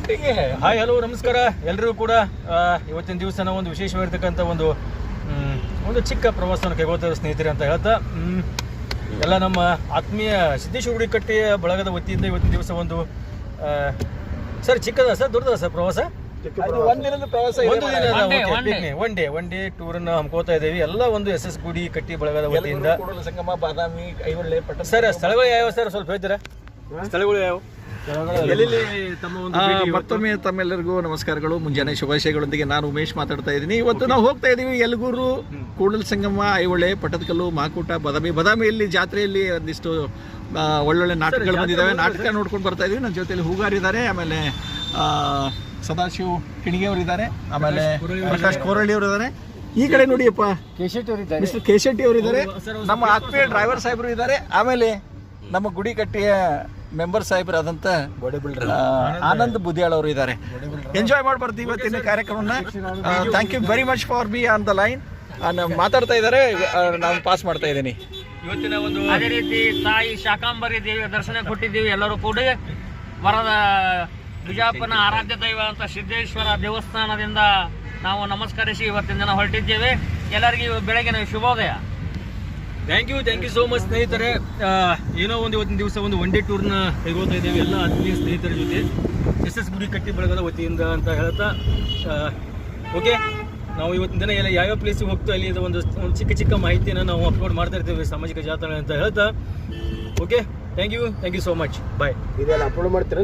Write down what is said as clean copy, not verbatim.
ಒಟ್ಟಿಗೆ. Hi hello ನಮಸ್ಕಾರ ಎಲ್ರಿಗೂ ಕೂಡ. ಇವತ್ತಿನ ದಿವಸ ನಾವು ಒಂದು ವಿಶೇಷವಾಗಿರ್ತಕ್ಕಂಥ ಒಂದು ಚಿಕ್ಕ ಪ್ರವಾಸವನ್ನು ಕೈಗೊಳ್ತಾ ಇರೋ ಸ್ನೇಹಿತರೆ ಅಂತ ಹೇಳ್ತಾ ಎಲ್ಲ ನಮ್ಮ ಆತ್ಮೀಯ ಸಿದ್ದೇಶ್ವರ ಗುಡಿಕಟ್ಟೆಯ ಬಳಗದ ವತಿಯಿಂದ ಇವತ್ತಿನ ದಿವಸ ಒಂದು ಸರ್ ಚಿಕ್ಕದ ಸರ್ ದೊಡ್ಡದ ಸರ್ ಪ್ರವಾಸ? ಒಂದಿನದ ಪ್ರವಾಸ, ಒನ್ ಡೇ ಟೂರನ್ನು ಹಮ್ಕೋತಾ ಇದ್ದೀವಿ ಎಲ್ಲ ಒಂದು SS ಗುಡಿ ಕಟ್ಟಿ ಬಳಗದ ವತಿಯಿಂದ. ಕೂಡಲ ಸಂಗಮ, ಬಾದಾಮಿ, ಐಹೊಳೆ, ಪಟ್ಟಣ. ಸರ್ ಸ್ಥಳಗಳು ಯಾವ ಸರ್ ಸ್ವಲ್ಪ ಹೇಳ್ತೀರಾ? ಸ್ಥಳಗಳು ಯಾವ ಎಲ್ಲೆಲ್ಲಿ ತಮ್ಮ ಒಂದು ಮತ್ತೊಮ್ಮೆ ತಮ್ಮೆಲ್ಲರಿಗೂ ನಮಸ್ಕಾರಗಳು, ಮುಂಜಾನೆ ಶುಭಾಶಯಗಳೊಂದಿಗೆ ನಾನು ಉಮೇಶ್ ಮಾತಾಡ್ತಾ ಇದ್ದೀನಿ. ಇವತ್ತು ನಾವು ಹೋಗ್ತಾ ಇದ್ದೀವಿ ಯಲಗೂರು, ಕೂಡಲ ಸಂಗಮ, ಐಹೊಳೆ, ಪಟ್ಟದಕಲ್ಲು, ಮಾಕೂಟ, ಬಾದಾಮಿಯಲ್ಲಿ ಜಾತ್ರೆಯಲ್ಲಿ ಒಂದಿಷ್ಟು ಒಳ್ಳೊಳ್ಳೆ ನಾಟಕಗಳು ಬಂದಿದ್ದಾವೆ. ನಾಟಕ ನೋಡ್ಕೊಂಡು ಬರ್ತಾ ಇದೀವಿ. ನನ್ನ ಜೊತೆಯಲ್ಲಿ ಹೂಗಾರಿದ್ದಾರೆ, ಆಮೇಲೆ ಸದಾಶಿವ್ ಕಿಣಿಗೆಯವರಿದ್ದಾರೆ, ಆಮೇಲೆ ಪ್ರಕಾಶ್ ಕೋರಳ್ಳಿ ಅವರಿದ್ದಾರೆ. ಈ ಕಡೆ ನೋಡಿಯಪ್ಪ ಮಿಸ್ಟರ್ ಕೇಶೆಟ್ಟಿ ಅವರಿದ್ದಾರೆ, ನಮ್ಮ ಆತ್ಮೀಯ ಡ್ರೈವರ್ ಸಾಹೇಬರು ಇದ್ದಾರೆ, ಆಮೇಲೆ ನಮ್ಮ ಗುಡಿ ಕಟ್ಟಿಯ ಮೆಂಬರ್ ಸಾಹೇಬರಾದಂಥ ಆನಂದ್ ಬುದಿಯಾಳ್ ಅವರು ಇದ್ದಾರೆ. ಎಂಜಾಯ್ ಮಾಡಿ ಬರ್ತೀವಿ ಇವತ್ತಿನ ಕಾರ್ಯಕ್ರಮನ. Thank you very much for be on the line. ಮಾತಾಡ್ತಾ ಇದ್ದಾರೆ, ನಾನು ಪಾಸ್ ಮಾಡ್ತಾ ಇದ್ದೀನಿ. ಇವತ್ತಿನ ಒಂದು ಅದೇ ರೀತಿ ತಾಯಿ ಶಾಕಾಂಬರಿ ದೇವಿಯ ದರ್ಶನ ಕೊಟ್ಟಿದ್ದೀವಿ. ಎಲ್ಲರೂ ಕೂಡ ವರದ ಬಿಜಾಪುರನ ಆರಾಧ್ಯ ದೈವ ಅಂತ ಸಿದ್ದೇಶ್ವರ ದೇವಸ್ಥಾನದಿಂದ ನಾವು ನಮಸ್ಕರಿಸಿ ಇವತ್ತಿನ ದಿನ ಹೊರಟಿದ್ದೇವೆ. ಎಲ್ಲರಿಗೂ ಬೆಳಗಿನ ಶುಭೋದಯ. ಥ್ಯಾಂಕ್ ಯು ಸೋ ಮಚ್ ಸ್ನೇಹಿತರೆ. ಏನೋ ಒಂದು ಇವತ್ತಿನ ದಿವಸ ಒಂದು ಒನ್ ಡೇ ಟೂರ್ನ ಕೈಗೊಳ್ತಾ ಇದ್ದೇವೆ ಎಲ್ಲ ಆತ್ಮೀಯ ಸ್ನೇಹಿತರ ಜೊತೆ SS ಗುಡಿ ಕಟ್ಟಿ ಬಳಗದ ವತಿಯಿಂದ ಅಂತ ಹೇಳ್ತಾ ಓಕೆ, ನಾವು ಇವತ್ತಿನ ದಿನ ಎಲ್ಲ ಯಾವ್ಯಾವ ಪ್ಲೇಸಿಗೆ ಹೋಗ್ತೀವಿ ಅಲ್ಲಿ ಒಂದು ಚಿಕ್ಕ ಮಾಹಿತಿಯನ್ನು ನಾವು ಅಪ್ಲೋಡ್ ಮಾಡ್ತಾ ಇರ್ತೀವಿ ಸಾಮಾಜಿಕ ಜಾಲತಾಣ ಅಂತ ಹೇಳ್ತಾ okay, thank you so much, bye. ಇದೆಲ್ಲ ಅಪ್ಲೋಡ್ ಮಾಡ್ತೀರ?